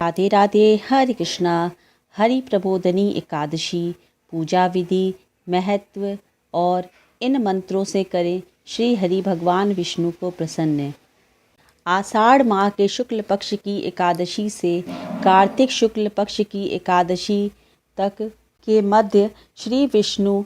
राधे राधे। हरे कृष्णा। हरि प्रबोधनी एकादशी पूजा विधि, महत्व और इन मंत्रों से करें श्री हरि भगवान विष्णु को प्रसन्न। आषाढ़ माह के शुक्ल पक्ष की एकादशी से कार्तिक शुक्ल पक्ष की एकादशी तक के मध्य श्री विष्णु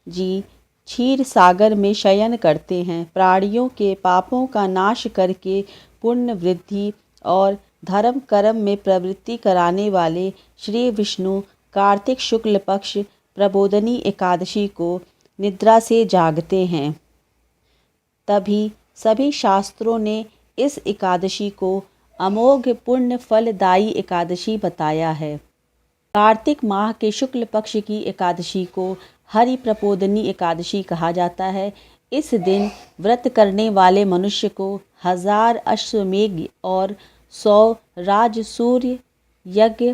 जी क्षीर सागर में शयन करते हैं। प्राणियों के पापों का नाश करके पुण्य वृद्धि और धर्म कर्म में प्रवृत्ति कराने वाले श्री विष्णु कार्तिक शुक्ल पक्ष प्रबोधनी एकादशी को निद्रा से जागते हैं। तभी सभी शास्त्रों ने इस एकादशी को अमोघ पुण्य फलदायी एकादशी बताया है। कार्तिक माह के शुक्ल पक्ष की एकादशी को हरि प्रबोधनी एकादशी कहा जाता है। इस दिन व्रत करने वाले मनुष्य को 1000 अश्वमेघ और 100 राजसूय यज्ञ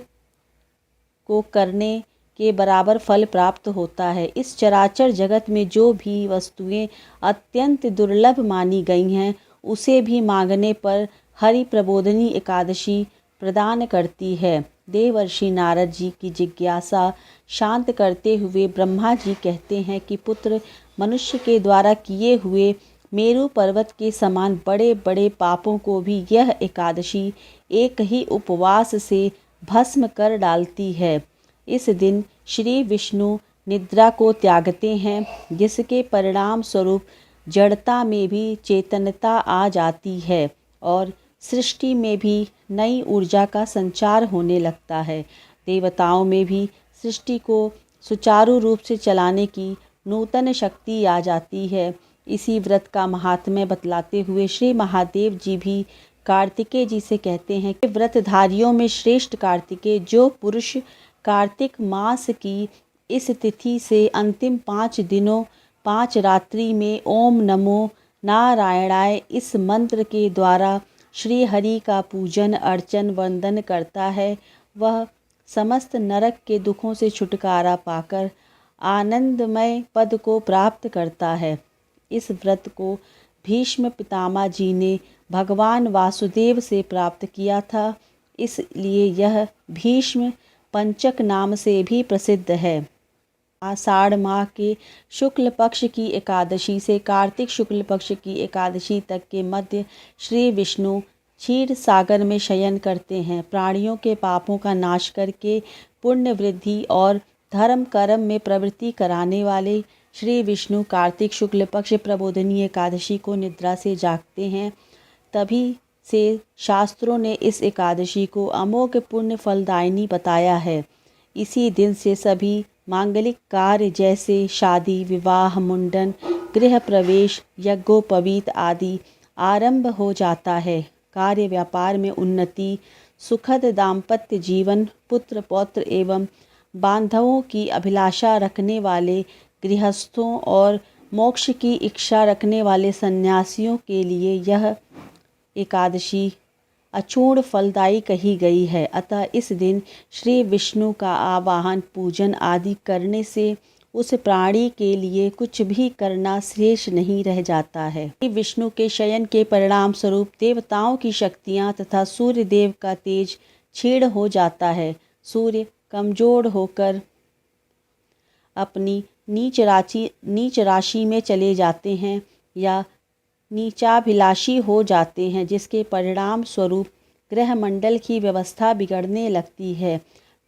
को करने के बराबर फल प्राप्त होता है। इस चराचर जगत में जो भी वस्तुएं अत्यंत दुर्लभ मानी गई हैं, उसे भी मांगने पर हरि प्रबोधनी एकादशी प्रदान करती है। देवर्षि नारद जी की जिज्ञासा शांत करते हुए ब्रह्मा जी कहते हैं कि पुत्र, मनुष्य के द्वारा किए हुए मेरु पर्वत के समान बड़े बड़े पापों को भी यह एकादशी एक ही उपवास से भस्म कर डालती है। इस दिन श्री विष्णु निद्रा को त्यागते हैं, जिसके परिणाम स्वरूप जड़ता में भी चेतनता आ जाती है और सृष्टि में भी नई ऊर्जा का संचार होने लगता है। देवताओं में भी सृष्टि को सुचारू रूप से चलाने की नूतन शक्ति आ जाती है। इसी व्रत का महात्म्य बतलाते हुए श्री महादेव जी भी कार्तिकेय जी से कहते हैं कि व्रतधारियों में श्रेष्ठ कार्तिकेय, जो पुरुष कार्तिक मास की इस तिथि से अंतिम 5 दिनों 5 रात्रि में ओम नमो नारायणाय इस मंत्र के द्वारा श्री हरि का पूजन अर्चन वंदन करता है, वह समस्त नरक के दुखों से छुटकारा पाकर आनंदमय पद को प्राप्त करता है। इस व्रत को भीष्म पितामह जी ने भगवान वासुदेव से प्राप्त किया था, इसलिए यह भीष्म पंचक नाम से भी प्रसिद्ध है। आषाढ़ माह के शुक्ल पक्ष की एकादशी से कार्तिक शुक्ल पक्ष की एकादशी तक के मध्य श्री विष्णु क्षीर सागर में शयन करते हैं। प्राणियों के पापों का नाश करके पुण्य वृद्धि और धर्म कर्म में प्रवृत्ति कराने वाले श्री विष्णु कार्तिक शुक्ल पक्ष प्रबोधनी एकादशी को निद्रा से जागते हैं। तभी से शास्त्रों ने इस एकादशी को अमोघ पुण्य फलदायिनी बताया है। इसी दिन से सभी मांगलिक कार्य जैसे शादी, विवाह, मुंडन, गृह प्रवेश, यज्ञोपवीत आदि आरंभ हो जाता है। कार्य व्यापार में उन्नति, सुखद दाम्पत्य जीवन, पुत्र पौत्र एवं बांधवों की अभिलाषा रखने वाले गृहस्थों और मोक्ष की इच्छा रखने वाले सन्यासियों के लिए यह एकादशी अचूर्ण फलदायी कही गई है। अतः इस दिन श्री विष्णु का आवाहन, पूजन आदि करने से उस प्राणी के लिए कुछ भी करना शेष नहीं रह जाता है। श्री विष्णु के शयन के परिणाम स्वरूप देवताओं की शक्तियाँ तथा सूर्य देव का तेज क्षीण हो जाता है। सूर्य कमजोर होकर अपनी नीच राशि में चले जाते हैं या नीचाभिलाषी हो जाते हैं, जिसके परिणाम स्वरूप ग्रहमंडल की व्यवस्था बिगड़ने लगती है।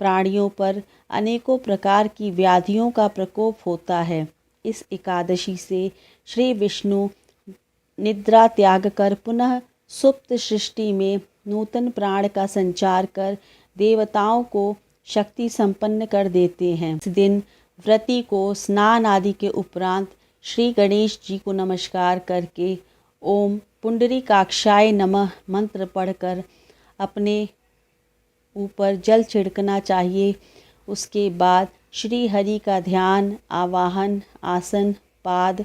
प्राणियों पर अनेकों प्रकार की व्याधियों का प्रकोप होता है। इस एकादशी से श्री विष्णु निद्रा त्याग कर पुनः सुप्त सृष्टि में नूतन प्राण का संचार कर देवताओं को शक्ति संपन्न कर देते हैं। इस दिन व्रती को स्नान आदि के उपरांत श्री गणेश जी को नमस्कार करके ओम पुंडरीकाक्षाय नमः मंत्र पढ़कर अपने ऊपर जल छिड़कना चाहिए। उसके बाद श्री हरि का ध्यान, आवाहन, आसन, पाद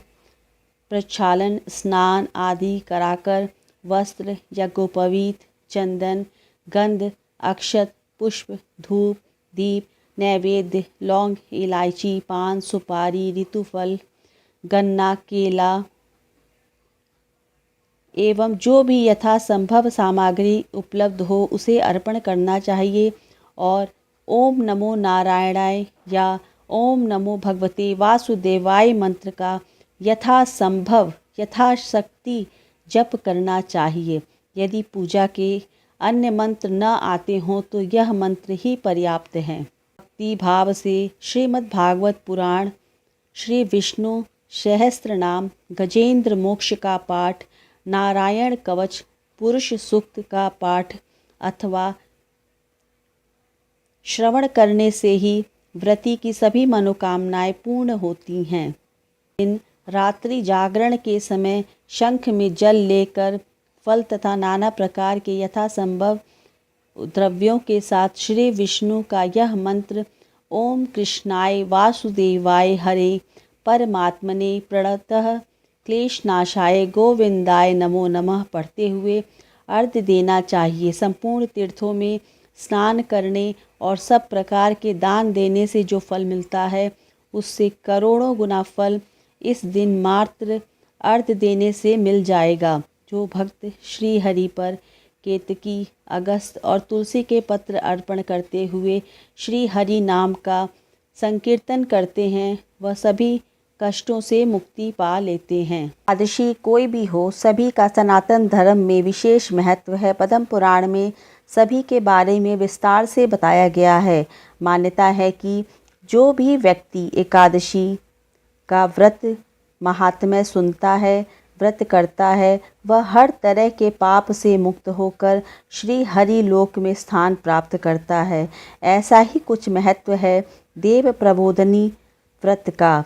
प्रक्षालन, स्नान आदि कराकर वस्त्र, यज्ञोपवीत, चंदन, गंध, अक्षत, पुष्प, धूप, दीप, नैवेद्य, लौंग, इलायची, पान, सुपारी, ऋतुफल, गन्ना, केला एवं जो भी यथासंभव सामग्री उपलब्ध हो उसे अर्पण करना चाहिए और ओम नमो नारायणाय या ओम नमो भगवते वासुदेवाय मंत्र का यथासंभव यथाशक्ति जप करना चाहिए। यदि पूजा के अन्य मंत्र न आते हों तो यह मंत्र ही पर्याप्त हैं। भक्ति भाव से श्रीमद् भागवत पुराण, श्री विष्णु सहस्त्र नाम, गजेंद्र मोक्ष का पाठ, नारायण कवच, पुरुष सूक्त का पाठ अथवा श्रवण करने से ही व्रती की सभी मनोकामनाएं पूर्ण होती हैं। दिन रात्रि जागरण के समय शंख में जल लेकर फल तथा नाना प्रकार के यथासंभव द्रव्यों के साथ श्री विष्णु का यह मंत्र ओम कृष्णाय वासुदेवाय हरे परमात्मने प्रणतः क्लेशनाशाय गोविंदाय नमो नमः पढ़ते हुए अर्घ्य देना चाहिए। संपूर्ण तीर्थों में स्नान करने और सब प्रकार के दान देने से जो फल मिलता है उससे करोड़ों गुना फल इस दिन मात्र अर्घ्य देने से मिल जाएगा। जो भक्त श्री हरि पर केतकी, अगस्त और तुलसी के पत्र अर्पण करते हुए श्री हरि नाम का संकीर्तन करते हैं वह सभी कष्टों से मुक्ति पा लेते हैं। एकादशी कोई भी हो, सभी का सनातन धर्म में विशेष महत्व है। पद्म पुराण में सभी के बारे में विस्तार से बताया गया है। मान्यता है कि जो भी व्यक्ति एकादशी का व्रत महात्म्य सुनता है, व्रत करता है, वह हर तरह के पाप से मुक्त होकर श्री हरि लोक में स्थान प्राप्त करता है। ऐसा ही कुछ महत्व है देव प्रबोधनी व्रत का।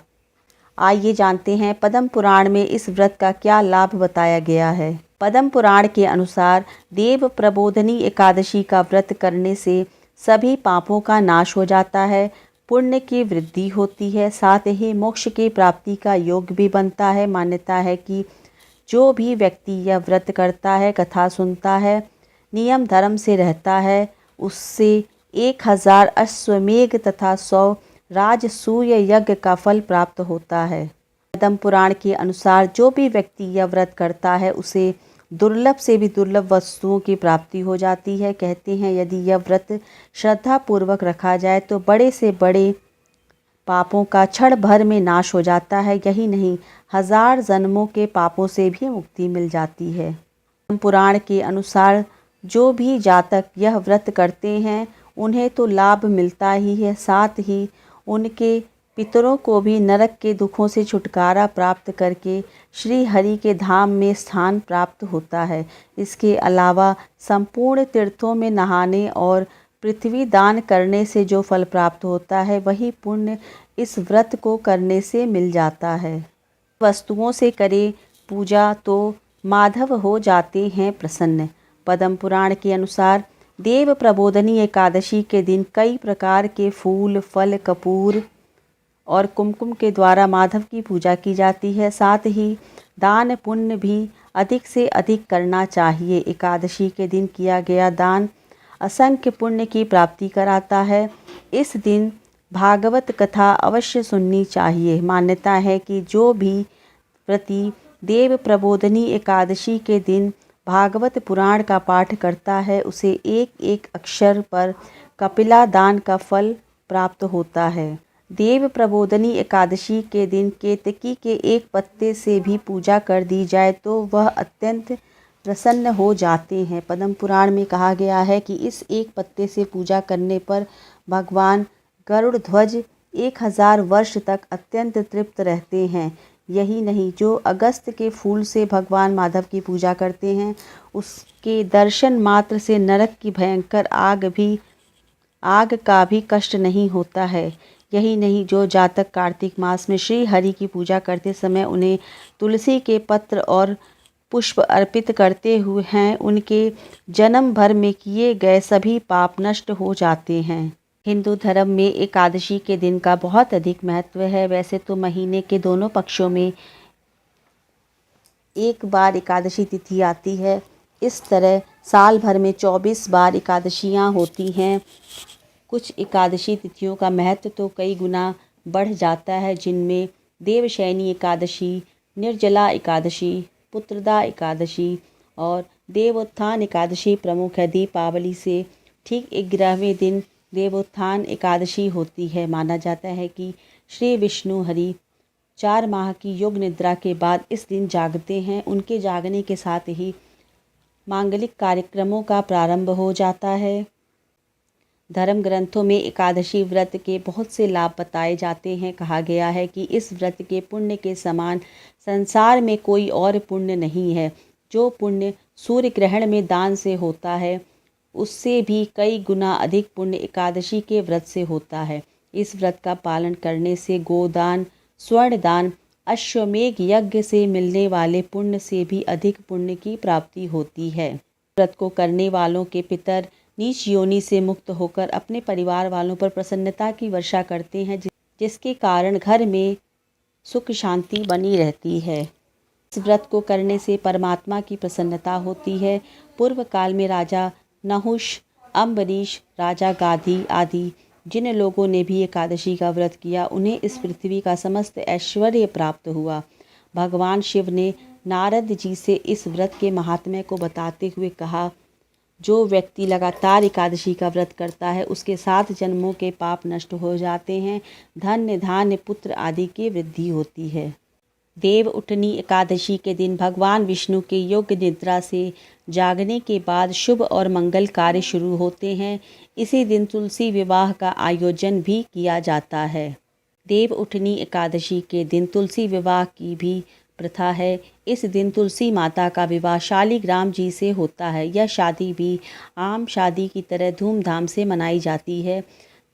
आइए जानते हैं पद्म पुराण में इस व्रत का क्या लाभ बताया गया है। पद्म पुराण के अनुसार देव प्रबोधनी एकादशी का व्रत करने से सभी पापों का नाश हो जाता है, पुण्य की वृद्धि होती है, साथ ही मोक्ष की प्राप्ति का योग भी बनता है। मान्यता है कि जो भी व्यक्ति यह व्रत करता है, कथा सुनता है, नियम धर्म से रहता है, उससे 1000 अश्वमेघ तथा 100 राजसूय यज्ञ का फल प्राप्त होता है। पद्म पुराण के अनुसार जो भी व्यक्ति यह व्रत करता है उसे दुर्लभ से भी दुर्लभ वस्तुओं की प्राप्ति हो जाती है। कहते हैं यदि यह व्रत श्रद्धा पूर्वक रखा जाए तो बड़े से बड़े पापों का क्षण भर में नाश हो जाता है। यही नहीं, 1000 जन्मों के पापों से भी मुक्ति मिल जाती है। पद्म पुराण के अनुसार जो भी जातक यह व्रत करते हैं उन्हें तो लाभ मिलता ही है, साथ ही उनके पितरों को भी नरक के दुखों से छुटकारा प्राप्त करके श्री हरि के धाम में स्थान प्राप्त होता है। इसके अलावा संपूर्ण तीर्थों में नहाने और पृथ्वी दान करने से जो फल प्राप्त होता है वही पुण्य इस व्रत को करने से मिल जाता है। वस्तुओं से करे पूजा तो माधव हो जाते हैं प्रसन्न। पद्म पुराण के अनुसार देव प्रबोधनी एकादशी के दिन कई प्रकार के फूल, फल, कपूर और कुमकुम के द्वारा माधव की पूजा की जाती है। साथ ही दान पुण्य भी अधिक से अधिक करना चाहिए। एकादशी के दिन किया गया दान असंख्य पुण्य की प्राप्ति कराता है। इस दिन भागवत कथा अवश्य सुननी चाहिए। मान्यता है कि जो भी व्रती देव प्रबोधनी एकादशी के दिन भागवत पुराण का पाठ करता है उसे एक एक अक्षर पर कपिला दान का फल प्राप्त होता है। देव प्रबोधनी एकादशी के दिन केतकी के एक पत्ते से भी पूजा कर दी जाए तो वह अत्यंत प्रसन्न हो जाते हैं। पद्म पुराण में कहा गया है कि इस एक पत्ते से पूजा करने पर भगवान गरुड़ ध्वज 1000 वर्ष तक अत्यंत तृप्त रहते हैं। यही नहीं, जो अगस्त के फूल से भगवान माधव की पूजा करते हैं उसके दर्शन मात्र से नरक की भयंकर आग का भी कष्ट नहीं होता है। यही नहीं, जो जातक कार्तिक मास में श्री हरि की पूजा करते समय उन्हें तुलसी के पत्र और पुष्प अर्पित करते हुए हैं उनके जन्म भर में किए गए सभी पाप नष्ट हो जाते हैं। हिंदू धर्म में एकादशी के दिन का बहुत अधिक महत्व है। वैसे तो महीने के दोनों पक्षों में एक बार एकादशी तिथि आती है। इस तरह साल भर में 24 बार एकादशियाँ होती हैं। कुछ एकादशी तिथियों का महत्व तो कई गुना बढ़ जाता है, जिनमें देवशयनी एकादशी, निर्जला एकादशी, पुत्रदा एकादशी और देवोत्थान एकादशी प्रमुख है। दीपावली से ठीक 11वें दिन देवोत्थान एकादशी होती है। माना जाता है कि श्री विष्णु हरि 4 माह की योग निद्रा के बाद इस दिन जागते हैं। उनके जागने के साथ ही मांगलिक कार्यक्रमों का प्रारंभ हो जाता है। धर्म ग्रंथों में एकादशी व्रत के बहुत से लाभ बताए जाते हैं। कहा गया है कि इस व्रत के पुण्य के समान संसार में कोई और पुण्य नहीं है। जो पुण्य सूर्य ग्रहण में दान से होता है, उससे भी कई गुना अधिक पुण्य एकादशी के व्रत से होता है। इस व्रत का पालन करने से गोदान, स्वर्ण दान, अश्वमेघ यज्ञ से मिलने वाले पुण्य से भी अधिक पुण्य की प्राप्ति होती है। व्रत को करने वालों के पितर नीच योनि से मुक्त होकर अपने परिवार वालों पर प्रसन्नता की वर्षा करते हैं, जिसके कारण घर में सुख शांति बनी रहती है। इस व्रत को करने से परमात्मा की प्रसन्नता होती है। पूर्व काल में राजा नहुष, अम्बरीश, राजा गाधी आदि जिन लोगों ने भी एकादशी का व्रत किया, उन्हें इस पृथ्वी का समस्त ऐश्वर्य प्राप्त हुआ। भगवान शिव ने नारद जी से इस व्रत के महात्म्य को बताते हुए कहा, जो व्यक्ति लगातार एकादशी का व्रत करता है, उसके 7 जन्मों के पाप नष्ट हो जाते हैं। धन्य धान्य पुत्र आदि की वृद्धि होती है। देव उठनी एकादशी के दिन भगवान विष्णु के योग निद्रा से जागने के बाद शुभ और मंगल कार्य शुरू होते हैं। इसी दिन तुलसी विवाह का आयोजन भी किया जाता है। देव उठनी एकादशी के दिन तुलसी विवाह की भी प्रथा है। इस दिन तुलसी माता का विवाह शालिग्राम जी से होता है। यह शादी भी आम शादी की तरह धूमधाम से मनाई जाती है।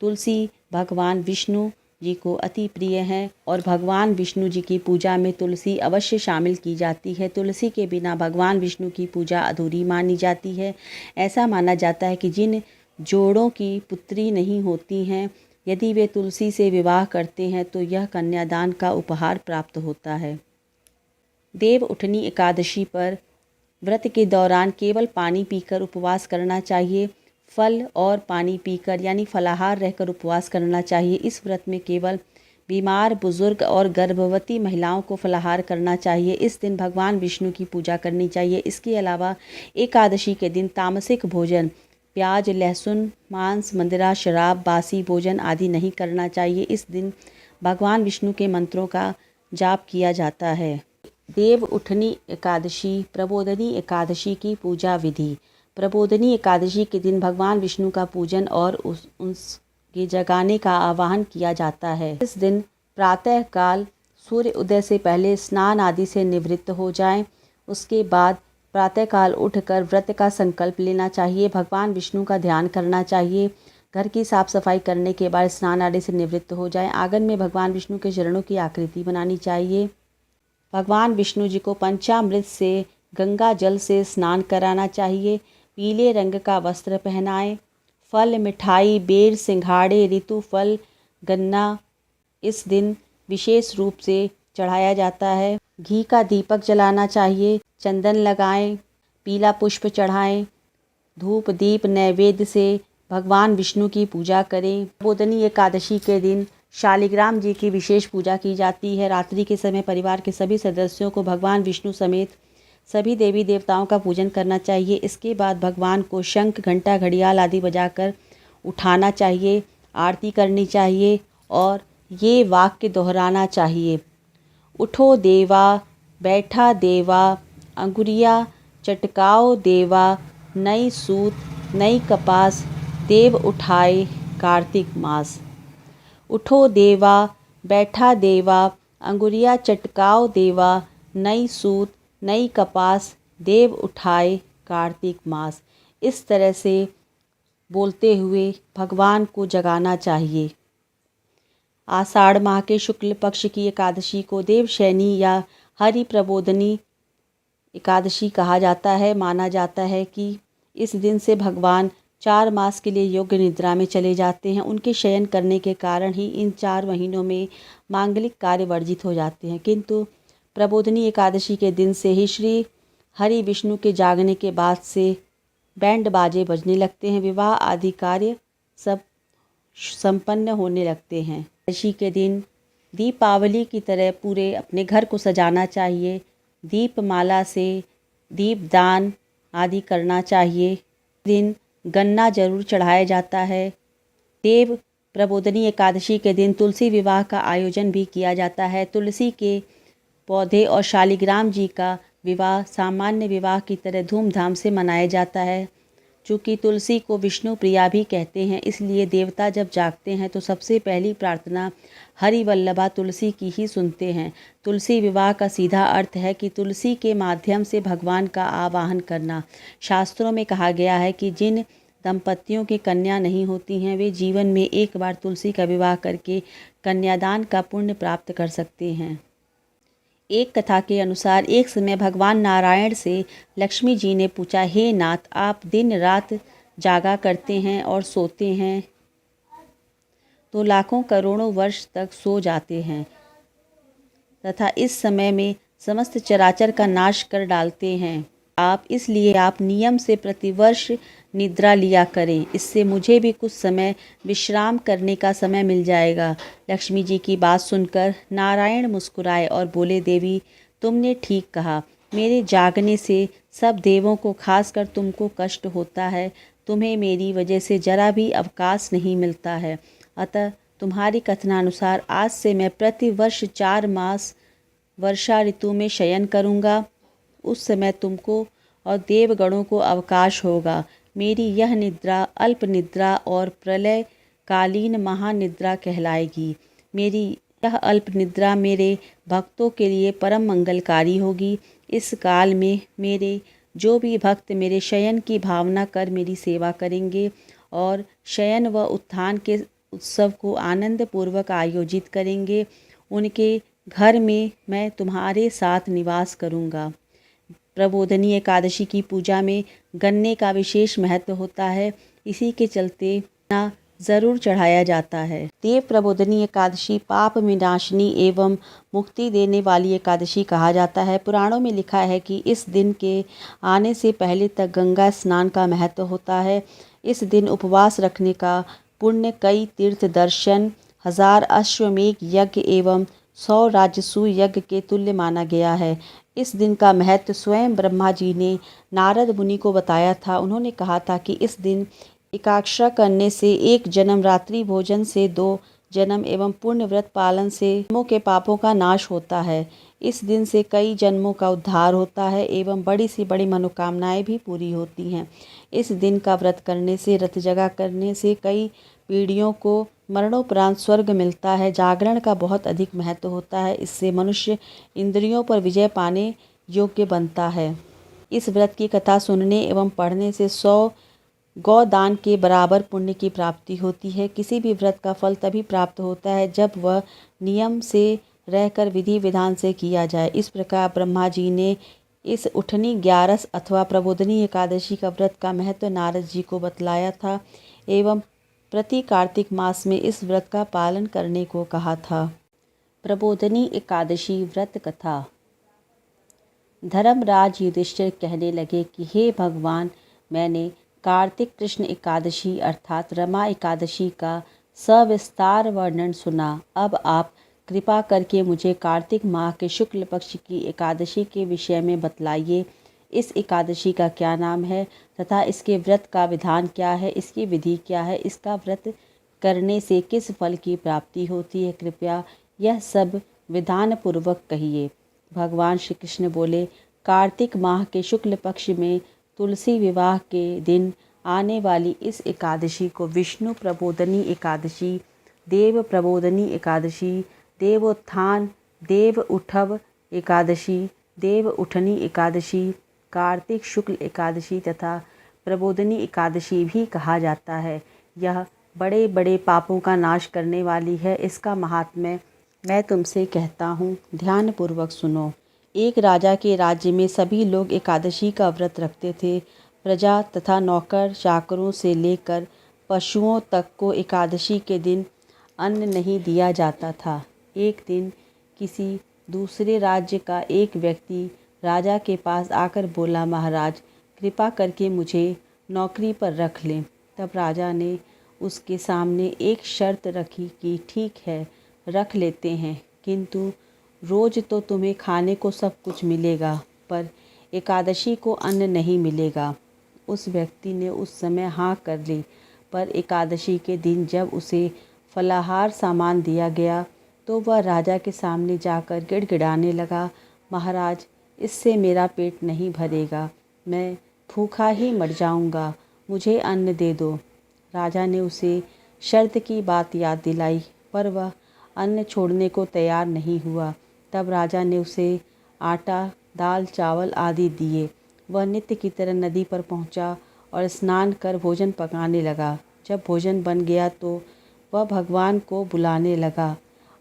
तुलसी भगवान विष्णु जी को अति प्रिय हैं और भगवान विष्णु जी की पूजा में तुलसी अवश्य शामिल की जाती है। तुलसी के बिना भगवान विष्णु की पूजा अधूरी मानी जाती है। ऐसा माना जाता है कि जिन जोड़ों की पुत्री नहीं होती हैं, यदि वे तुलसी से विवाह करते हैं तो यह कन्यादान का उपहार प्राप्त होता है। देव उठनी एकादशी पर व्रत के दौरान केवल पानी पीकर उपवास करना चाहिए। फल और पानी पीकर यानी फलाहार रहकर उपवास करना चाहिए। इस व्रत में केवल बीमार, बुजुर्ग और गर्भवती महिलाओं को फलाहार करना चाहिए। इस दिन भगवान विष्णु की पूजा करनी चाहिए। इसके अलावा एकादशी के दिन तामसिक भोजन, प्याज, लहसुन, मांस, मदिरा, शराब, बासी भोजन आदि नहीं करना चाहिए। इस दिन भगवान विष्णु के मंत्रों का जाप किया जाता है। देव उठनी एकादशी, प्रबोधनी एकादशी की पूजा विधि। प्रबोधनी एकादशी के दिन भगवान विष्णु का पूजन और उनके जगाने का आवाहन किया जाता है। इस दिन प्रातः काल सूर्य उदय से पहले स्नान आदि से निवृत्त हो जाएं। उसके बाद प्रातःकाल उठकर व्रत का संकल्प लेना चाहिए। भगवान विष्णु का ध्यान करना चाहिए। घर की साफ सफाई करने के बाद स्नान आदि से निवृत्त हो जाएं। आंगन में भगवान विष्णु के चरणों की आकृति बनानी चाहिए। भगवान विष्णु जी को पंचामृत से, गंगा जल से स्नान कराना चाहिए। पीले रंग का वस्त्र पहनाएं। फल, मिठाई, बेर, सिंघाड़े, ऋतु फल, गन्ना इस दिन विशेष रूप से चढ़ाया जाता है। घी का दीपक जलाना चाहिए। चंदन लगाएं, पीला पुष्प चढ़ाएं। धूप दीप नैवेद्य से भगवान विष्णु की पूजा करें। प्रबोधनी एकादशी के दिन शालिग्राम जी की विशेष पूजा की जाती है। रात्रि के समय परिवार के सभी सदस्यों को भगवान विष्णु समेत सभी देवी देवताओं का पूजन करना चाहिए। इसके बाद भगवान को शंख, घंटा, घड़ियाल आदि बजाकर उठाना चाहिए, आरती करनी चाहिए और ये वाक्य दोहराना चाहिए, उठो देवा, बैठा देवा, अंगुरिया चटकाओ देवा, नई सूत नई कपास, देव उठाए कार्तिक मास। उठो देवा, बैठा देवा, अंगुरिया चटकाओ देवा, नई सूत नई कपास, देव उठाए कार्तिक मास। इस तरह से बोलते हुए भगवान को जगाना चाहिए। आषाढ़ माह के शुक्ल पक्ष की एकादशी को देवशयनी या हरि प्रबोधनी एकादशी कहा जाता है। माना जाता है कि इस दिन से भगवान 4 मास के लिए योग्य निद्रा में चले जाते हैं। उनके शयन करने के कारण ही इन 4 महीनों में मांगलिक कार्य वर्जित हो जाते हैं। किंतु प्रबोधनी एकादशी के दिन से ही श्री हरि विष्णु के जागने के बाद से बैंड बाजे बजने लगते हैं। विवाह आदि कार्य सब संपन्न होने लगते हैं। एकादशी के दिन दीपावली की तरह पूरे अपने घर को सजाना चाहिए। दीपमाला से दीपदान आदि करना चाहिए। दिन गन्ना जरूर चढ़ाया जाता है। देव प्रबोधनी एकादशी के दिन तुलसी विवाह का आयोजन भी किया जाता है। तुलसी के पौधे और शालिग्राम जी का विवाह सामान्य विवाह की तरह धूमधाम से मनाया जाता है। चूँकि तुलसी को विष्णु प्रिया भी कहते हैं, इसलिए देवता जब जागते हैं तो सबसे पहली प्रार्थना हरि वल्लभा तुलसी की ही सुनते हैं। तुलसी विवाह का सीधा अर्थ है कि तुलसी के माध्यम से भगवान का आवाहन करना। शास्त्रों में कहा गया है कि जिन दंपतियों की कन्या नहीं होती हैं, वे जीवन में एक बार तुलसी का विवाह करके कन्यादान का पुण्य प्राप्त कर सकते हैं। एक कथा के अनुसार एक समय भगवान नारायण से लक्ष्मी जी ने पूछा, हे नाथ, आप दिन रात जागा करते हैं और सोते हैं तो लाखों करोड़ों वर्ष तक सो जाते हैं तथा इस समय में समस्त चराचर का नाश कर डालते हैं। इसलिए आप नियम से प्रतिवर्ष निद्रा लिया करें, इससे मुझे भी कुछ समय विश्राम करने का समय मिल जाएगा। लक्ष्मी जी की बात सुनकर नारायण मुस्कुराए और बोले, देवी, तुमने ठीक कहा। मेरे जागने से सब देवों को, खासकर तुमको कष्ट होता है। तुम्हें मेरी वजह से जरा भी अवकाश नहीं मिलता है। अतः तुम्हारी कथनानुसार आज से मैं प्रतिवर्ष 4 मास वर्षा ऋतु में शयन करूँगा। उस समय तुमको और देवगणों को अवकाश होगा। मेरी यह निद्रा अल्प निद्रा और प्रलय कालीन महानिद्रा कहलाएगी। मेरी यह अल्प निद्रा मेरे भक्तों के लिए परम मंगलकारी होगी। इस काल में मेरे जो भी भक्त मेरे शयन की भावना कर मेरी सेवा करेंगे और शयन व उत्थान के उत्सव को आनंद पूर्वक आयोजित करेंगे, उनके घर में मैं तुम्हारे साथ निवास करूँगा। प्रबोधनी एकादशी की पूजा में गन्ने का विशेष महत्व होता है। इसी के चलते गन्ना जरूर चढ़ाया जाता है। देव प्रबोधनी एकादशी पाप विनाशिनी एवं मुक्ति देने वाली एकादशी कहा जाता है। पुराणों में लिखा है कि इस दिन के आने से पहले तक गंगा स्नान का महत्व होता है। इस दिन उपवास रखने का पुण्य कई तीर्थ दर्शन, 1000 अश्वमेध यज्ञ एवं 100 राजसूय यज्ञ के तुल्य माना गया है। इस दिन का महत्व स्वयं ब्रह्मा जी ने नारद मुनि को बताया था। उन्होंने कहा था कि इस दिन एकादशी करने से 1 जन्म, रात्रि भोजन से 2 जन्म एवं पुण्य व्रत पालन से जन्मों के पापों का नाश होता है। इस दिन से कई जन्मों का उद्धार होता है एवं बड़ी से बड़ी मनोकामनाएं भी पूरी होती हैं। इस दिन का व्रत करने से, रत जगा करने से कई पीढ़ियों को मरणोपरांत स्वर्ग मिलता है। जागरण का बहुत अधिक महत्व होता है। इससे मनुष्य इंद्रियों पर विजय पाने योग्य बनता है। इस व्रत की कथा सुनने एवं पढ़ने से 100 गौदान के बराबर पुण्य की प्राप्ति होती है। किसी भी व्रत का फल तभी प्राप्त होता है जब वह नियम से रहकर विधि विधान से किया जाए। इस प्रकार ब्रह्मा जी ने इस उठनी 11 अथवा प्रबोधनी एकादशी का व्रत का महत्व नारद जी को बतलाया था एवं प्रति कार्तिक मास में इस व्रत का पालन करने को कहा था। प्रबोधनी एकादशी व्रत कथा। धर्मराज युधिष्ठिर कहने लगे कि हे भगवान, मैंने कार्तिक कृष्ण एकादशी अर्थात रमा एकादशी का सविस्तार वर्णन सुना। अब आप कृपा करके मुझे कार्तिक माह के शुक्ल पक्ष की एकादशी के विषय में बतलाइए। इस एकादशी का क्या नाम है तथा इसके व्रत का विधान क्या है, इसकी विधि क्या है, इसका व्रत करने से किस फल की प्राप्ति होती है, कृपया यह सब विधान पूर्वक कहिए। भगवान श्री कृष्ण बोले, कार्तिक माह के शुक्ल पक्ष में तुलसी विवाह के दिन आने वाली इस एकादशी को विष्णु प्रबोधनी एकादशी, देव प्रबोधनी एकादशी, देवोत्थान, देव उठव एकादशी, देव उठनी एकादशी, कार्तिक शुक्ल एकादशी तथा प्रबोधनी एकादशी भी कहा जाता है। यह बड़े बड़े पापों का नाश करने वाली है। इसका महात्म्य मैं तुमसे कहता हूँ, ध्यानपूर्वक सुनो। एक राजा के राज्य में सभी लोग एकादशी का व्रत रखते थे। प्रजा तथा नौकर चाकरों से लेकर पशुओं तक को एकादशी के दिन अन्न नहीं दिया जाता था। एक दिन किसी दूसरे राज्य का एक व्यक्ति राजा के पास आकर बोला, महाराज, कृपा करके मुझे नौकरी पर रख लें। तब राजा ने उसके सामने एक शर्त रखी कि ठीक है, रख लेते हैं, किंतु रोज तो तुम्हें खाने को सब कुछ मिलेगा, पर एकादशी को अन्न नहीं मिलेगा। उस व्यक्ति ने उस समय हाँ कर ली, पर एकादशी के दिन जब उसे फलाहार सामान दिया गया तो वह राजा के सामने जाकर गिड़गिड़ाने लगा, महाराज, इससे मेरा पेट नहीं भरेगा, मैं भूखा ही मर जाऊंगा, मुझे अन्न दे दो। राजा ने उसे शर्त की बात याद दिलाई, पर वह अन्न छोड़ने को तैयार नहीं हुआ। तब राजा ने उसे आटा, दाल, चावल आदि दिए। वह नित्य की तरह नदी पर पहुंचा और स्नान कर भोजन पकाने लगा। जब भोजन बन गया तो वह भगवान को बुलाने लगा,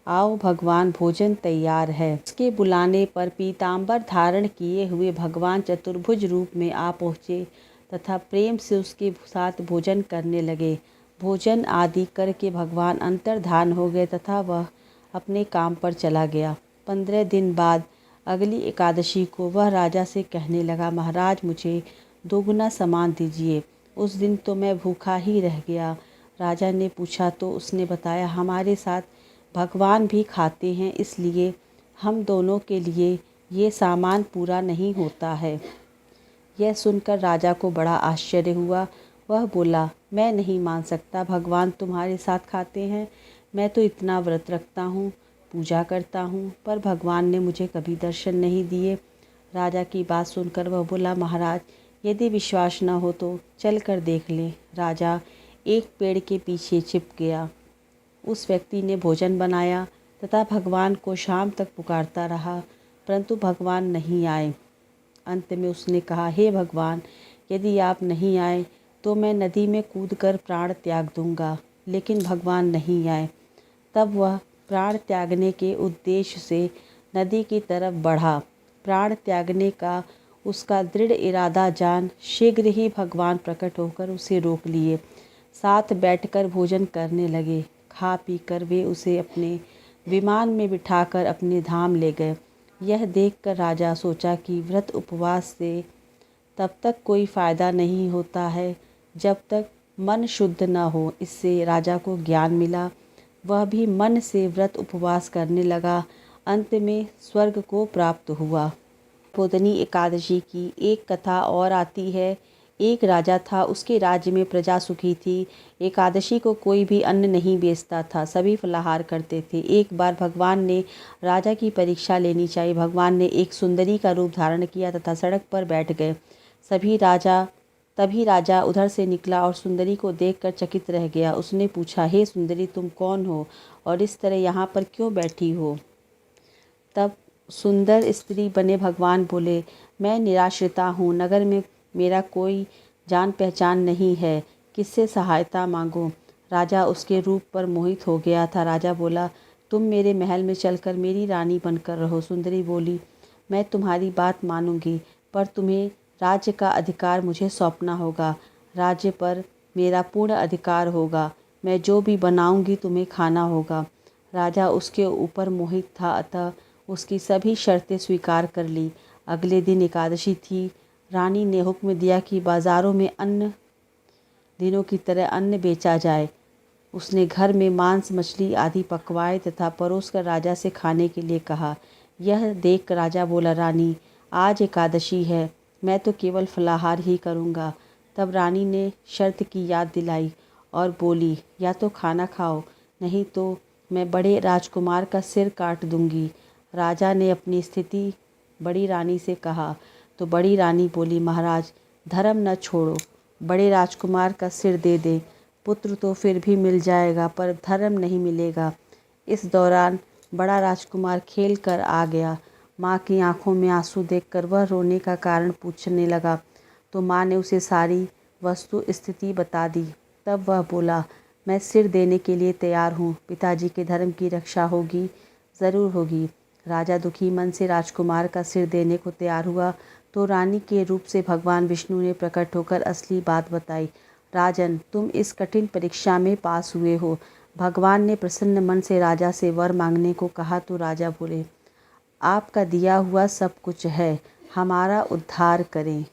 आओ भगवान, भोजन तैयार है। उसके बुलाने पर पीताम्बर धारण किए हुए भगवान चतुर्भुज रूप में आ पहुँचे तथा प्रेम से उसके साथ भोजन करने लगे। भोजन आदि करके भगवान अंतर्धान हो गए तथा वह अपने काम पर चला गया। 15 दिन बाद अगली एकादशी को वह राजा से कहने लगा, महाराज, मुझे दोगुना सामान दीजिए। उस दिन तो मैं भूखा ही रह गया। राजा ने पूछा तो उसने बताया, हमारे साथ भगवान भी खाते हैं, इसलिए हम दोनों के लिए ये सामान पूरा नहीं होता है। यह सुनकर राजा को बड़ा आश्चर्य हुआ। वह बोला, मैं नहीं मान सकता, भगवान तुम्हारे साथ खाते हैं। मैं तो इतना व्रत रखता हूँ, पूजा करता हूँ, पर भगवान ने मुझे कभी दर्शन नहीं दिए। राजा की बात सुनकर वह बोला, महाराज, यदि विश्वास न हो तो चल कर देख लें। राजा एक पेड़ के पीछे छिप गया। उस व्यक्ति ने भोजन बनाया तथा भगवान को शाम तक पुकारता रहा, परंतु भगवान नहीं आए। अंत में उसने कहा, हे भगवान, यदि आप नहीं आए तो मैं नदी में कूदकर प्राण त्याग दूंगा। लेकिन भगवान नहीं आए। तब वह प्राण त्यागने के उद्देश्य से नदी की तरफ बढ़ा। प्राण त्यागने का उसका दृढ़ इरादा जान शीघ्र ही भगवान प्रकट होकर उसे रोक लिए। साथ बैठकर भोजन करने लगे। खा पी कर वे उसे अपने विमान में बिठाकर अपने धाम ले गए। यह देखकर राजा सोचा कि व्रत उपवास से तब तक कोई फ़ायदा नहीं होता है जब तक मन शुद्ध न हो। इससे राजा को ज्ञान मिला। वह भी मन से व्रत उपवास करने लगा। अंत में स्वर्ग को प्राप्त हुआ। बोधनी एकादशी की एक कथा और आती है। एक राजा था, उसके राज्य में प्रजा सुखी थी। एकादशी को कोई भी अन्न नहीं बेचता था, सभी फलाहार करते थे। एक बार भगवान ने राजा की परीक्षा लेनी चाहिए। भगवान ने एक सुंदरी का रूप धारण किया तथा सड़क पर बैठ गए। तभी राजा उधर से निकला और सुंदरी को देखकर चकित रह गया। उसने पूछा, हे सुंदरी, तुम कौन हो और इस तरह यहाँ पर क्यों बैठी हो? तब सुंदर स्त्री बने भगवान बोले, मैं निराश्रिता हूँ, नगर में मेरा कोई जान पहचान नहीं है, किससे सहायता मांगूं? राजा उसके रूप पर मोहित हो गया था। राजा बोला, तुम मेरे महल में चलकर मेरी रानी बनकर रहो। सुंदरी बोली, मैं तुम्हारी बात मानूंगी, पर तुम्हें राज्य का अधिकार मुझे सौंपना होगा। राज्य पर मेरा पूर्ण अधिकार होगा। मैं जो भी बनाऊंगी तुम्हें खाना होगा। राजा उसके ऊपर मोहित था, अतः उसकी सभी शर्तें स्वीकार कर ली। अगले दिन एकादशी थी। रानी ने हुक्म दिया कि बाज़ारों में अन्य दिनों की तरह अन्न बेचा जाए। उसने घर में मांस, मछली आदि पकवाए तथा परोसकर राजा से खाने के लिए कहा। यह देख राजा बोला, रानी, आज एकादशी है, मैं तो केवल फलाहार ही करूँगा। तब रानी ने शर्त की याद दिलाई और बोली, या तो खाना खाओ, नहीं तो मैं बड़े राजकुमार का सिर काट दूंगी। राजा ने अपनी स्थिति बड़ी रानी से कहा तो बड़ी रानी बोली, महाराज, धर्म न छोड़ो, बड़े राजकुमार का सिर दे दे। पुत्र तो फिर भी मिल जाएगा, पर धर्म नहीं मिलेगा। इस दौरान बड़ा राजकुमार खेल कर आ गया। माँ की आंखों में आंसू देखकर वह रोने का कारण पूछने लगा, तो माँ ने उसे सारी वस्तु स्थिति बता दी। तब वह बोला, मैं सिर देने के लिए तैयार हूँ, पिताजी के धर्म की रक्षा होगी, ज़रूर होगी। राजा दुखी मन से राजकुमार का सिर देने को तैयार हुआ तो रानी के रूप से भगवान विष्णु ने प्रकट होकर असली बात बताई। राजन, तुम इस कठिन परीक्षा में पास हुए हो। भगवान ने प्रसन्न मन से राजा से वर मांगने को कहा तो राजा बोले, आपका दिया हुआ सब कुछ है, हमारा उद्धार करें।